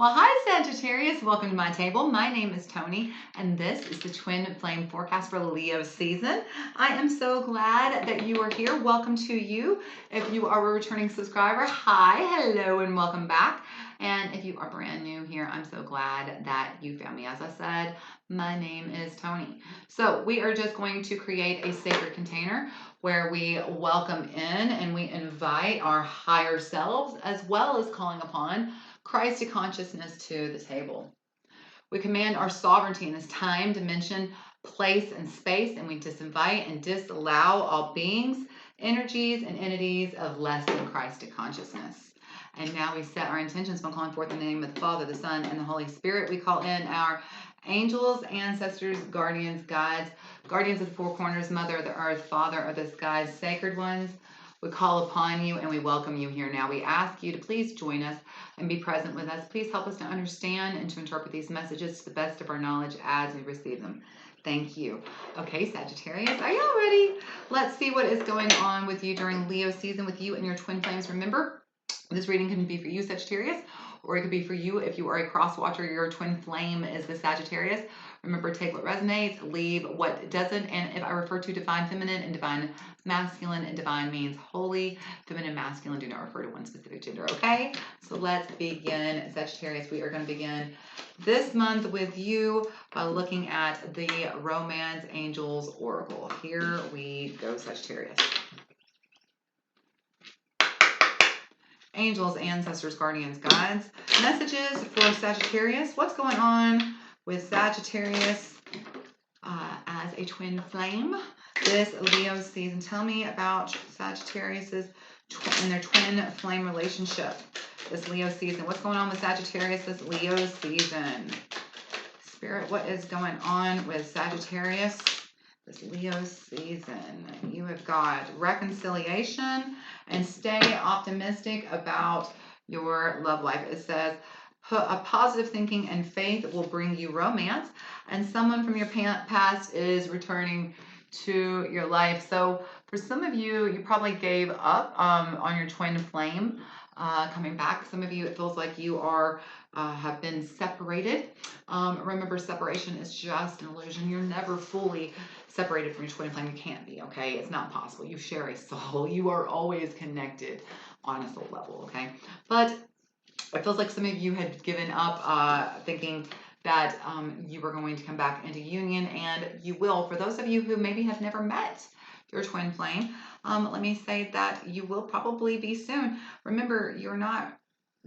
Well, hi Sagittarius, welcome to my table. My name is Toni, and this is the Twin Flame Forecast for Leo season. I am so glad that you are here. Welcome to you. If you are a returning subscriber, hi, hello, and welcome back. And if you are brand new here, I'm so glad that you found me. As I said, my name is Toni. So we are just going to create a sacred container where we welcome in and we invite our higher selves, as well as calling upon Christ consciousness to the table. We command our sovereignty in this time, dimension, place, and space, and we disinvite and disallow all beings, energies, and entities of less than Christ consciousness. And now we set our intentions by calling forth in the name of the Father, the Son, and the Holy Spirit. We call in our angels, ancestors, guardians, guides, guardians of the four corners, Mother of the earth, Father of the skies, sacred ones. We call upon you and we welcome you here now. We ask you to please join us and be present with us. Please help us to understand and to interpret these messages to the best of our knowledge as we receive them. Thank you. Okay, Sagittarius, are y'all ready? Let's see what is going on with you during Leo season with you and your twin flames. Remember, this reading can be for you, Sagittarius, or it could be for you if you are a cross watcher, your twin flame is the Sagittarius. Remember, take what resonates, leave what doesn't. And if I refer to divine feminine and divine masculine, and divine means holy, feminine, masculine do not refer to one specific gender, okay? So let's begin, Sagittarius. We are going to begin this month with you by looking at the Romance Angels Oracle. Here we go, Sagittarius. Angels, ancestors, guardians, guides. Messages for Sagittarius. What's going on with Sagittarius as a twin flame this Leo season? Tell me about Sagittarius's and their twin flame relationship this Leo season. What's going on with Sagittarius this Leo season? Spirit, what is going on with Sagittarius this Leo season? You have got reconciliation and stay optimistic about your love life. It says a positive thinking and faith will bring you romance, and someone from your past is returning to your life. So for some of you, you probably gave up on your twin flame coming back. Some of you, it feels like you are have been separated. Remember, separation is just an illusion. You're never fully separated from your twin flame. You can't be, okay? It's not possible. You share a soul. You are always connected on a soul level, okay? But it feels like some of you had given up thinking that you were going to come back into union, and you will. For those of you who maybe have never met your twin flame, let me say that you will probably be soon. Remember, you're not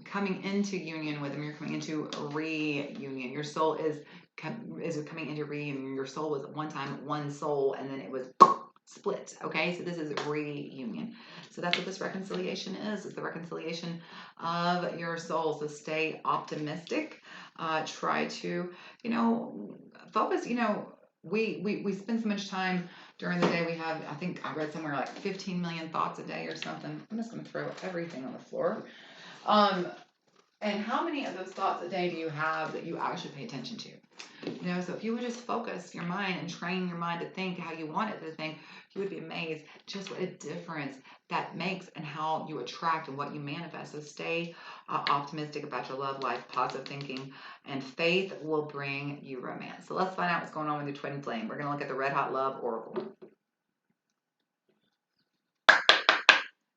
coming into union with them, you're coming into a reunion. Your soul is coming into reunion. Your soul was at one time one soul, and then it was split, okay? So this is reunion. So that's what this reconciliation is. It's the reconciliation of your soul. So stay optimistic. Try to, focus. We spend so much time during the day. We have, I think I read somewhere like 15 million thoughts a day or something. I'm just going to throw everything on the floor. And how many of those thoughts a day do you have that you actually pay attention to? So if you would just focus your mind and train your mind to think how you want it to think, you would be amazed just what a difference that makes and how you attract and what you manifest. So stay optimistic about your love life, positive thinking, and faith will bring you romance. So let's find out what's going on with your twin flame. We're going to look at the Red Hot Love Oracle.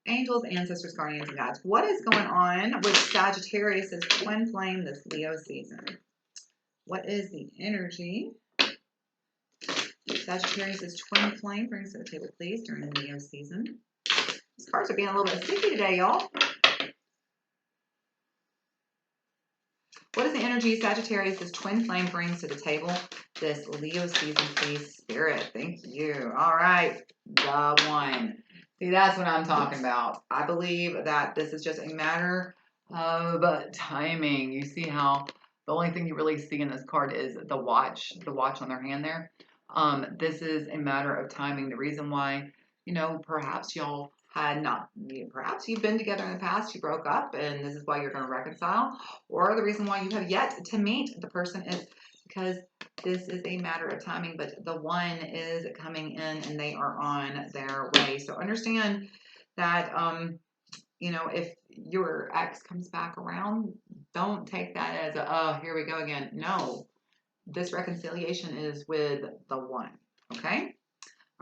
Angels, ancestors, guardians, and guides. What is going on with Sagittarius' twin flame this Leo season? What is the energy Sagittarius' twin flame brings to the table, please, during the Leo season? These cards are being a little bit sticky today, y'all. What is the energy Sagittarius' twin flame brings to the table this Leo season, please, Spirit? Thank you. All right, the one. See, that's what I'm talking about. I believe that this is just a matter of timing. You see how the only thing you really see in this card is the watch on their hand there. This is a matter of timing. The reason why, perhaps y'all had not, perhaps you've been together in the past, you broke up, and this is why you're going to reconcile, or the reason why you have yet to meet the person is because this is a matter of timing, but the one is coming in and they are on their way. So understand that, if your ex comes back around, don't take that as a, oh, here we go again. No, this reconciliation is with the one. Okay.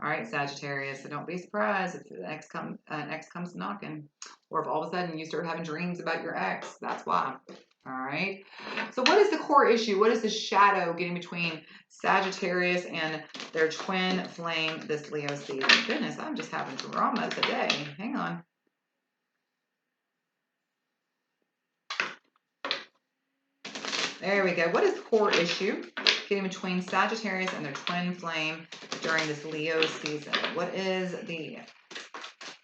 All right, Sagittarius. So don't be surprised if the ex comes knocking, or if all of a sudden you start having dreams about your ex. That's why. All right. So what is the core issue? What is the shadow getting between Sagittarius and their twin flame this Leo season? Goodness, I'm just having drama today. Hang on. There we go. What is the core issue getting between Sagittarius and their twin flame during this Leo season? What is the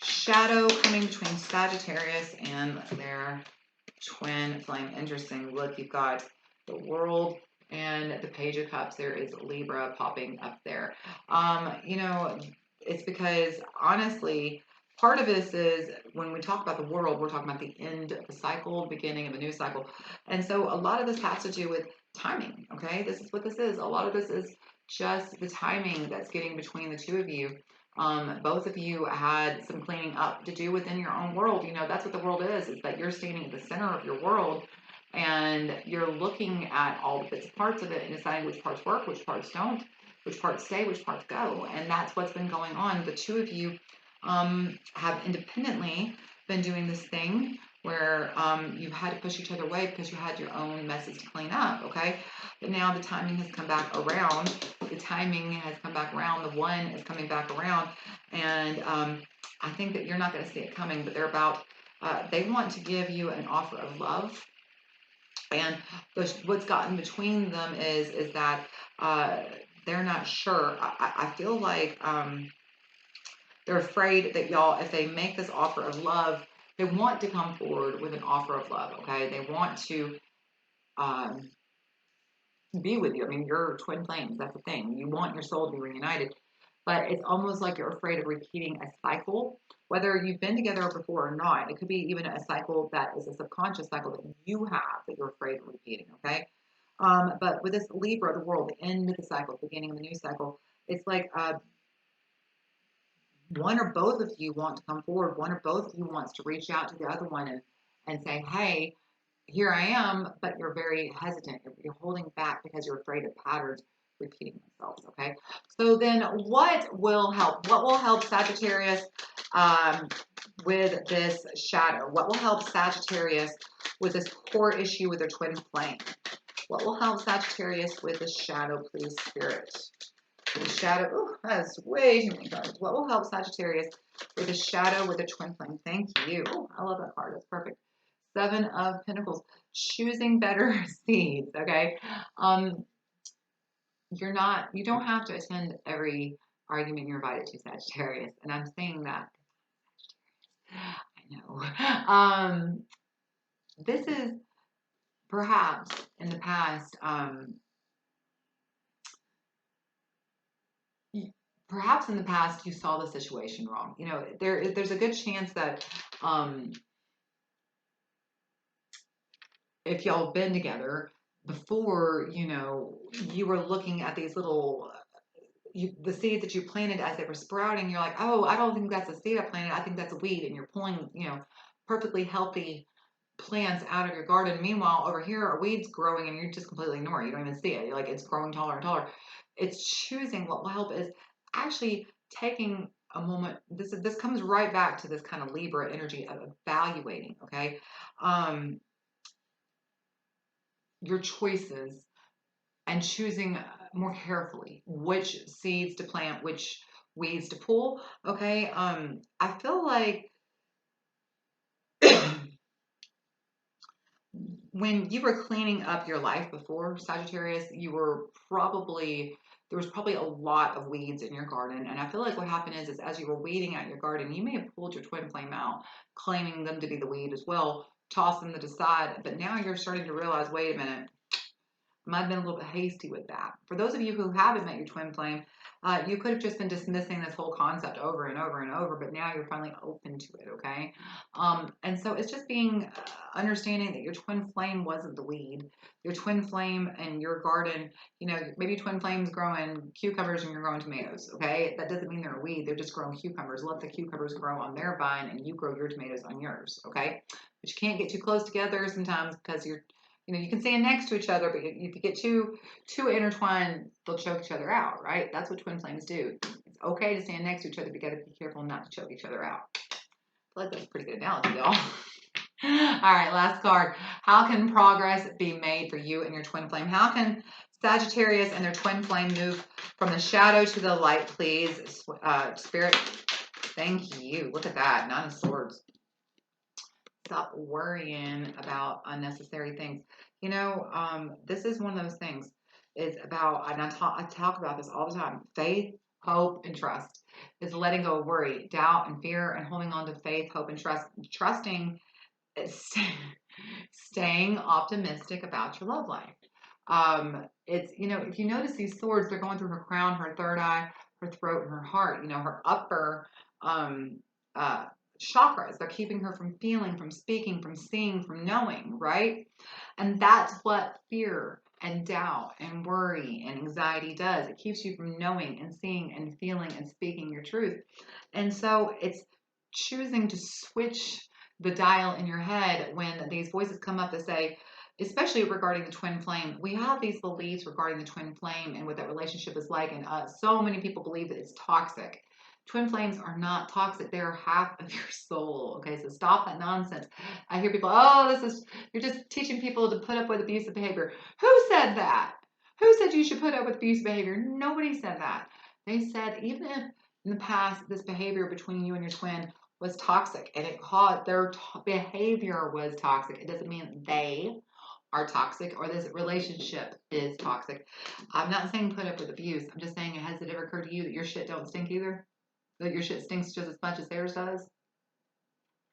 shadow coming between Sagittarius and their twin flame? Interesting. Look, you've got the World and the Page of Cups. There is Libra popping up there. You know, it's because honestly, part of this is when we talk about the world, we're talking about the end of the cycle, beginning of a new cycle. And so a lot of this has to do with timing, okay? This is what this is. A lot of this is just the timing that's getting between the two of you. Both of you had some cleaning up to do within your own world. You know, that's what the world is that you're standing at the center of your world and you're looking at all the bits and parts of it and deciding which parts work, which parts don't, which parts stay, which parts go. And that's what's been going on. The two of you have independently been doing this thing where you've had to push each other away because you had your own messes to clean up, okay? But now the timing has come back around. The timing has come back around. The one is coming back around. And I think that you're not going to see it coming, but they're about, they want to give you an offer of love. And what's gotten between them is that they're not sure. I feel like they're afraid that y'all, if they make this offer of love, they want to come forward with an offer of love, okay? They want to be with you. I mean, you're twin flames. That's the thing. You want your soul to be reunited. But it's almost like you're afraid of repeating a cycle, whether you've been together before or not. It could be even a cycle that is a subconscious cycle that you have that you're afraid of repeating, okay? But with this Libra, the world, the end of the cycle, the beginning of the new cycle, it's like one or both of you want to come forward. One or both of you wants to reach out to the other one and say, hey, here I am, but you're very hesitant. You're holding back because you're afraid of patterns repeating themselves, okay? So then what will help? What will help Sagittarius with this shadow? What will help Sagittarius with this core issue with their twin flame? What will help Sagittarius with this shadow, please, Spirit? The shadow, oh, that's way too many cards. What will help Sagittarius with the shadow with the twin flame? Thank you. Oh, I love that card. That's perfect. 7 of Pentacles. Choosing better seeds. Okay. You don't have to attend every argument you're invited to, Sagittarius. And I'm saying that. I know. This is perhaps in the past, you saw the situation wrong. You know, there's a good chance that if y'all have been together before, you know, you were looking at these little the seeds that you planted as they were sprouting. You're like, oh, I don't think that's a seed I planted. I think that's a weed, and you're pulling, you know, perfectly healthy plants out of your garden. Meanwhile, over here are weeds growing, and you just completely ignore it. You don't even see it. You're like, it's growing taller and taller. It's choosing. What will help is actually taking a moment. This comes right back to this kind of Libra energy of evaluating. Okay, your choices and choosing more carefully which seeds to plant, which weeds to pull. Okay, I feel like when you were cleaning up your life before, Sagittarius, there was probably a lot of weeds in your garden. And I feel like what happened is as you were weeding out your garden, you may have pulled your twin flame out, claiming them to be the weed as well, tossed them to the side. But now you're starting to realize, wait a minute, Might have been a little bit hasty with that. For those of you who haven't met your twin flame, you could have just been dismissing this whole concept over and over and over, but now you're finally open to it, okay? And so it's just being understanding that your twin flame wasn't the weed. Your twin flame and your garden, you know, maybe twin flames growing cucumbers and you're growing tomatoes, okay? That doesn't mean they're a weed. They're just growing cucumbers. Let the cucumbers grow on their vine and you grow your tomatoes on yours, okay? But you can't get too close together sometimes because you're, you know, you can stand next to each other, but if you get too intertwined, they'll choke each other out, right? That's what twin flames do. It's okay to stand next to each other, but you got to be careful not to choke each other out. I feel like that's a pretty good analogy, y'all. All right, last card. How can progress be made for you and your twin flame? How can Sagittarius and their twin flame move from the shadow to the light, please? Spirit, thank you. Look at that. 9 of Swords. Stop worrying about unnecessary things. You know, this is one of those things. It's about, and I talk about this all the time, faith, hope, and trust. It's letting go of worry, doubt, and fear, and holding on to faith, hope, and trust. Trusting, staying optimistic about your love life. It's, you know, if you notice these swords, they're going through her crown, her third eye, her throat, and her heart. You know, her upper chakras. They're keeping her from feeling, from speaking, from seeing, from knowing, right? And that's what fear and doubt and worry and anxiety does. It keeps you from knowing and seeing and feeling and speaking your truth. And so it's choosing to switch the dial in your head when these voices come up to say, especially regarding the twin flame, we have these beliefs regarding the twin flame and what that relationship is like. And so many people believe that it's toxic. Twin flames are not toxic. They are half of your soul. Okay, so stop that nonsense. I hear people, oh, you're just teaching people to put up with abusive behavior. Who said that? Who said you should put up with abusive behavior? Nobody said that. They said even if in the past this behavior between you and your twin was toxic and it caused their behavior was toxic, it doesn't mean they are toxic or this relationship is toxic. I'm not saying put up with abuse. I'm just saying, has it ever occurred to you that your shit don't stink either? That your shit stinks just as much as theirs does?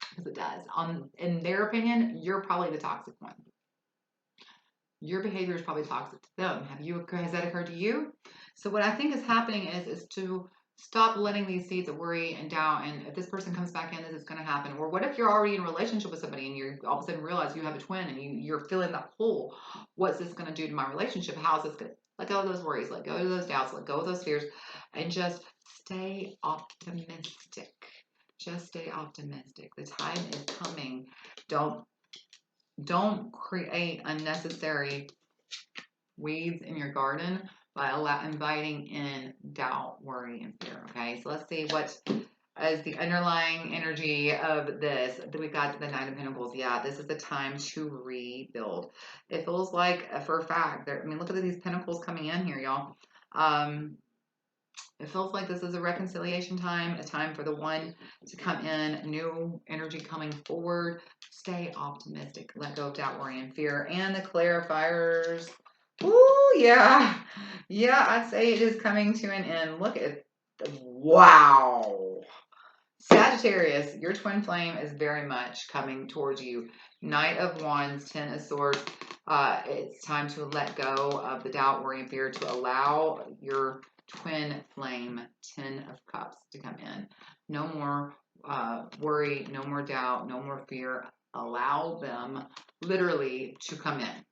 Because it does. In their opinion, you're probably the toxic one. Your behavior is probably toxic to them. Has that occurred to you? So what I think is happening is to stop letting these seeds of worry and doubt, and if this person comes back in, this is going to happen. Or what if you're already in a relationship with somebody and you all of a sudden realize you have a twin and you're filling that hole? What's this going to do to my relationship? How is this going to let go of those worries, let go of those doubts, let go of those fears, and just stay optimistic. Just stay optimistic. The time is coming. Don't create unnecessary weeds in your garden by inviting in doubt, worry, and fear. Okay, so let's see what is the underlying energy of this. We got the Nine of Pentacles. Yeah, this is the time to rebuild. It feels like, for a fact, I mean, look at these pentacles coming in here, y'all. It feels like this is a reconciliation time, a time for the one to come in, new energy coming forward. Stay optimistic. Let go of doubt, worry, and fear. And the clarifiers. Ooh, yeah. Yeah, I'd say it is coming to an end. Look at, wow. Sagittarius, your twin flame is very much coming towards you. Knight of Wands, 10 of Swords. It's time to let go of the doubt, worry, and fear to allow your twin flame, 10 of Cups, to come in. No more worry, no more doubt, no more fear. Allow them literally to come in.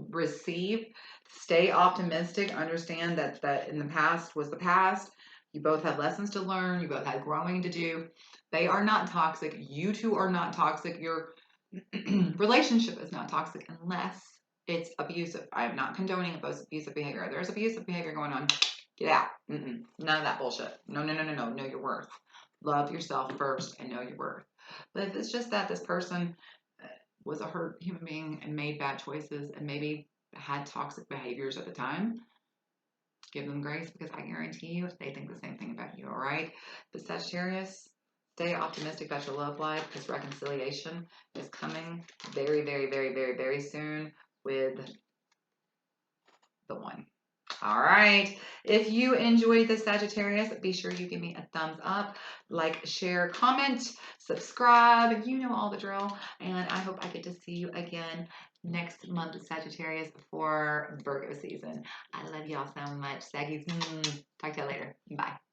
Receive, stay optimistic, understand that in the past was the past. You both had lessons to learn. You both had growing to do. They are not toxic. You two are not toxic. Your relationship is not toxic unless it's abusive. I am not condoning abusive behavior. There's abusive behavior going on. Get out. None of that bullshit. No. Know your worth. Love yourself first and know your worth. But if it's just that this person was a hurt human being and made bad choices and maybe had toxic behaviors at the time, give them grace, because I guarantee you they think the same thing about you, all right? But Sagittarius, stay optimistic about your love life, because reconciliation is coming very, very, very, very, very soon with the one. All right. If you enjoyed the Sagittarius, be sure you give me a thumbs up, like, share, comment, subscribe. You know all the drill. And I hope I get to see you again next month, Sagittarius, before Virgo season. I love y'all so much. Saggies. Talk to you later. Bye.